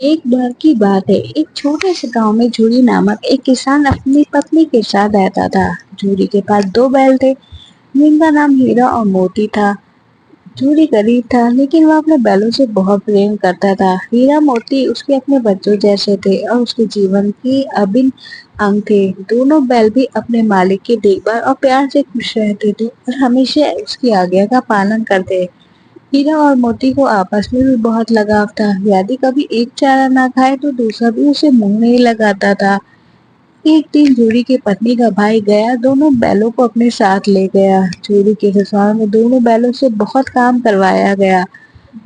एक बार की बात है, एक छोटे से गांव में जूरी नामक एक किसान अपनी पत्नी के साथ रहता था। जूरी के पास दो बैल थे, जिनका नाम हीरा और मोती था। जूरी गरीब था, लेकिन वह अपने बैलों से बहुत प्रेम करता था। हीरा मोती उसके अपने बच्चों जैसे थे और उसके जीवन की अभिन्न अंग थे। दोनों बैल भी अपने मालिक की देखभाल और प्यार से खुश रहते थे और हमेशा उसकी आज्ञा का पालन करते। हीरा और मोती को आपस में भी बहुत लगाव था। यदि कभी एक चारा ना खाए तो दूसरा भी उसे मुंह नहीं लगाता था। एक दिन जूरी की पत्नी का भाई गया, दोनों बैलों को अपने साथ ले गया। जूरी के ससुराल में दोनों बैलों से बहुत काम करवाया गया।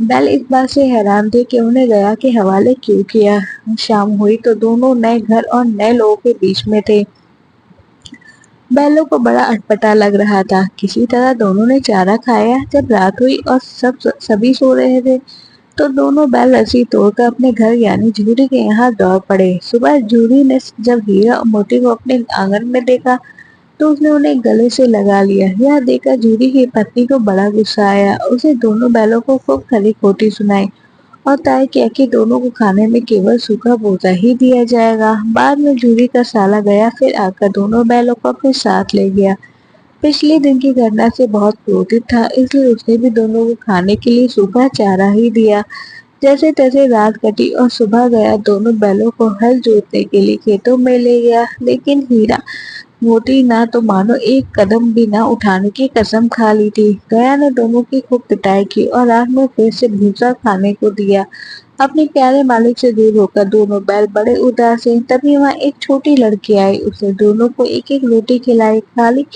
बैल इस बात से हैरान थे कि उन्हें गया के हवाले क्यों किया। शाम हुई तो दोनों नए घर और नए लोगों के बीच में थे। बैलों को बड़ा अटपटा लग रहा था। किसी तरह दोनों ने चारा खाया। जब रात हुई और सभी सो रहे थे तो दोनों बैल रस्सी तोड़कर अपने घर यानी जूरी के यहाँ दौड़ पड़े। सुबह जूरी ने जब हीरा और मोती को अपने आंगन में देखा तो उसने उन्हें गले से लगा लिया। यह देखकर जूरी की पत्नी को बड़ा गुस्सा आया। उसे दोनों बैलों को खूब खरी खोटी सुनाई और तय किया कि दोनों को खाने में केवल सूखा भूसा ही दिया जाएगा। बाद में जूरी का साला गया, फिर आकर दोनों बैलों को अपने साथ ले गया। पिछले दिन की घटना से बहुत क्रोधित था, इसलिए उसने भी दोनों को खाने के लिए सूखा चारा ही दिया। जैसे तैसे रात कटी और सुबह गया, दोनों बैलों को हल जोतने के लिए खेतों में ले गया। लेकिन हीरा मोती ना तो मानो एक कदम भी ना उठाने की कसम खा ली थी। गया ने दोनों की खूब पिटाई की और रात में फिर से भूसा खाने को दिया। अपने प्यारे मालिक से दूर होकर दोनों बैल बड़े उदास हैं। तभी वहाँ एक छोटी लड़की आई, उसने दोनों को एक एक रोटी खिलाई। खाली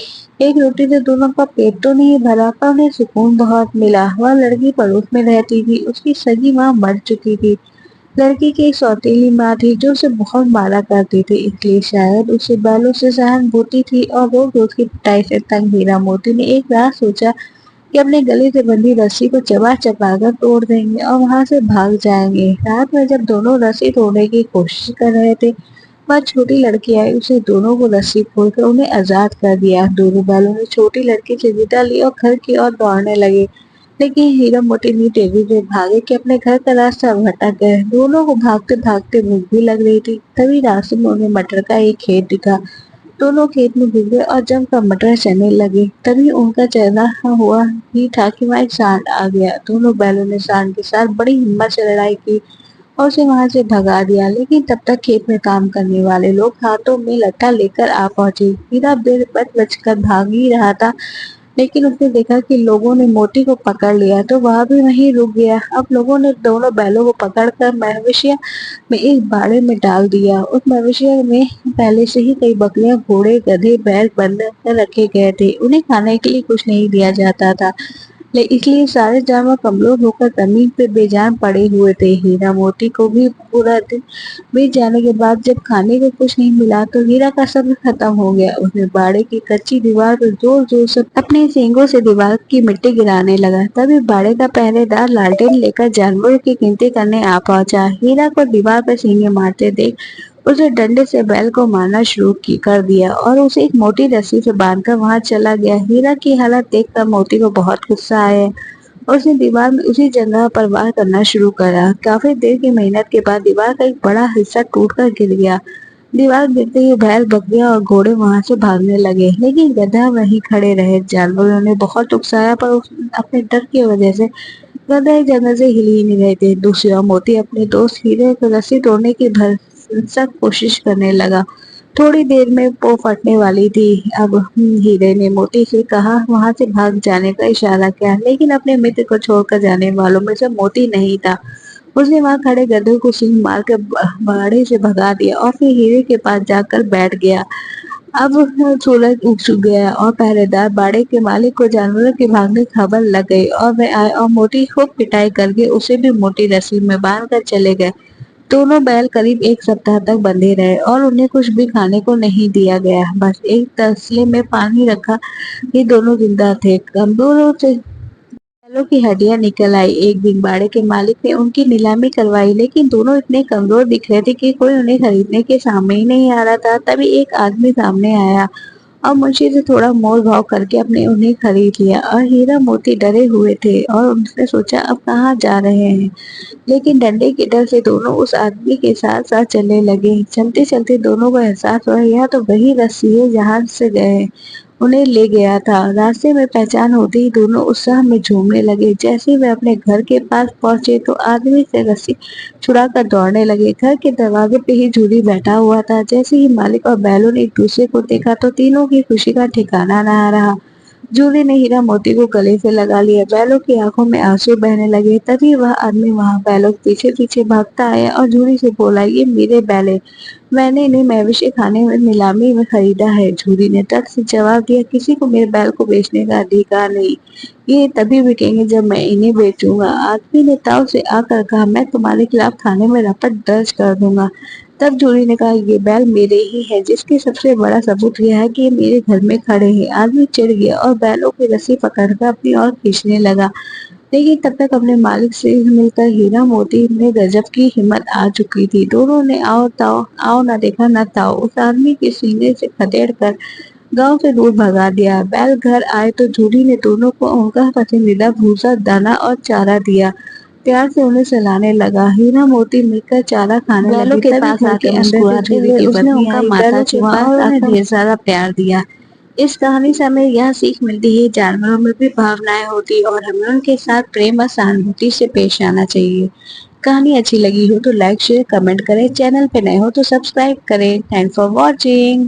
एक रोटी से दोनों का पेट तो नहीं भरा, पर उन्हें सुकून बहुत मिला। वह लड़की पड़ोस में रहती थी, उसकी सगी माँ मर चुकी थी। लड़की की एक सौतेली माँ थी जो उसे बहुत मारा करती थी, इसलिए शायद उसे बैलों से सहानुभूति थी। और रोज रोज की पिटाई से तंग हीरा मोती ने एक रात सोचा कि अपने गले से बंधी रस्सी को चबा चबा कर तोड़ देंगे और वहां से भाग जाएंगे। रात में जब दोनों रस्सी तोड़ने की कोशिश कर रहे थे, वह छोटी लड़की आई, उसे दोनों को रस्सी खोलकर उन्हें आजाद कर दिया। दोनों बैलों ने छोटी लड़की से विदा ली और घर की ओर दौड़ने लगे। लेकिन हीरा मोती इतनी तेजी से भागे कि अपने घर का रास्ता भटक गए। दोनों को भागते भागते भूख भी लग रही थी। तभी रास्ते में उन्हें मटर का एक खेत दिखा। दोनों खेत में घुस गए और जमकर मटर चरने लगे। तभी उनका चरना हुआ ही था कि वहाँ एक सांड आ गया। दोनों बैलों ने सांड के साथ बड़ी हिम्मत से लड़ाई की और उसे वहां से भगा दिया। लेकिन तब तक खेत में काम करने वाले लोग हाथों में लट्ठा लेकर आ पहुंचे। हीरा बच बच कर भाग ही रहा था, लेकिन उसने देखा कि लोगों ने मोती को पकड़ लिया तो वह भी वहीं रुक गया। अब लोगों ने दोनों बैलों को पकड़कर मवेशिया में एक बाड़े में डाल दिया। उस मवेशिया में पहले से ही कई बकरियां, घोड़े, गधे, बैल बंद कर रखे गए थे। उन्हें खाने के लिए कुछ नहीं दिया जाता था, इसलिए सारे जानवर कमजोर होकर जमीन पे बेजान पड़े हुए थे। हीरा मोती को भी पूरा दिन बीत जाने के बाद जब खाने को कुछ नहीं मिला तो हीरा का सब्र खत्म हो गया। उसने बाड़े की कच्ची दीवार पर जोर जोर से अपने सींगों से दीवार की मिट्टी गिराने लगा। तभी बाड़े का पहरेदार लालटेन लेकर जानवरों की गिनती करने आ पहुंचा। हीरा को दीवार पर सींगे मारते देख उसने डंडे से बैल को मारना शुरू कर दिया और उसे एक मोटी रस्सी से बांधकर वहां चला गया। हीरा की हालत देखकर मोती को बहुत गुस्सा आया। उसने दीवार में उसी जगह पर वार करना शुरू करा। काफी देर की मेहनत के बाद दीवार का एक बड़ा हिस्सा टूटकर गिर गया। दीवार गिरते ही बैल, बकरियां और घोड़े वहां से भागने लगे, लेकिन गधा वहीं खड़े रहे। जानवरों ने बहुत उकसाया, पर अपने डर की वजह से गधा एक जगह से हिल ही नहीं रहे थे। दूसरी ओर मोती अपने दोस्त हीरे को रस्सी तोड़ने की भरसक कोशिश करने लगा। थोड़ी देर में वो फटने वाली थी। अब हीरे ने मोती से कहा, वहां से भाग जाने का इशारा किया, लेकिन अपने मित्र को छोड़कर जाने वालों में से मोती नहीं था। उसने वहां खड़े गधे को सींग मार कर बाड़े से भगा दिया और फिर हीरे के पास जाकर बैठ गया। अब सूरज उग गया और पहरेदार बाड़े के मालिक को जानवरों के भागने की खबर लग गई और वे आए और मोती खूब पिटाई करके उसे भी मोटी रस्सी में बांध कर चले गए। दोनों बैल करीब एक सप्ताह तक बंधे रहे और उन्हें कुछ भी खाने को नहीं दिया गया, बस एक तसले में पानी रखा। ये दोनों जिंदा थे। कमजोरों से बैलों की हड्डियां निकल आई। एक दिन बाड़े के मालिक ने उनकी नीलामी करवाई, लेकिन दोनों इतने कमजोर दिख रहे थे कि कोई उन्हें खरीदने के सामने ही नहीं आ रहा था। तभी एक आदमी सामने आया और मुंशी से थोड़ा मोल भाव करके अपने उन्हें खरीद लिया। और हीरा मोती डरे हुए थे और उनसे सोचा अब कहाँ जा रहे हैं, लेकिन डंडे के डर से दोनों उस आदमी के साथ साथ चलने लगे। चलते चलते दोनों को एहसास हुआ यह तो वही रस्सी है जहाँ से गए उन्हें ले गया था। रास्ते में पहचान होते ही दोनों उत्साह में झूमने लगे। जैसे ही वे अपने घर के पास पहुंचे तो आदमी से रस्सी छुड़ाकर दौड़ने लगे। घर के दरवाजे पे ही जूली बैठा हुआ था। जैसे ही मालिक और बैलों ने एक दूसरे को देखा तो तीनों की खुशी का ठिकाना न रहा। जूली ने हीरा मोती को गले से लगा लिया। बैलों की आंखों में आंसू बहने लगे। तभी वह आदमी वहां बैलों के पीछे पीछे भागता आया और जूली से बोला, ये मेरे बैल हैं। मैंने इन्हें मवेशी खाने में नीलामी में खरीदा है। जूली ने तर्क से जवाब दिया, किसी को मेरे बैल को बेचने का अधिकार नहीं। ये तभी बिकेंगे जब मैं इन्हें बेचूंगा। आदमी ने ताव से आकर कहा, मैं तुम्हारे खिलाफ थाने में रपट दर्ज कर दूंगा। तब जूली ने कहा, ये बैल मेरे ही है, जिसके सबसे बड़ा सबूत यह है कि ये मेरे घर में खड़े हैं। आदमी चिढ़ गया और बैलों की रस्सी पकड़कर अपनी ओर खींचने लगा। लेकिन तब तक अपने मालिक से मिलकर हीरा मोती में गजब की हिम्मत आ चुकी थी। दोनों ने आओ ना देखा ना ताओ उस आदमी के सीने से खदेड़ कर गांव से दूर भगा दिया। बैल घर आए तो जूली ने दोनों को उनका पसंदीदा भूसा, दाना और चारा दिया। प्यार से उन्हें सहलाने लगा। हीरा मोती मिलकर चारा खाने लगे। बैलों के पास आके मुस्कुराते हुए उसने उनका माथा छुआ और उन्हें ढेर सारा प्यार दिया। इस कहानी से हमें यह सीख मिलती है, जानवरों में भी भावनाएं होती है और हमें उनके साथ प्रेम और सहानुभूति से पेश आना चाहिए। कहानी अच्छी लगी हो तो लाइक शेयर कमेंट करें। चैनल पे नए हो तो सब्सक्राइब करें। Thanks for watching.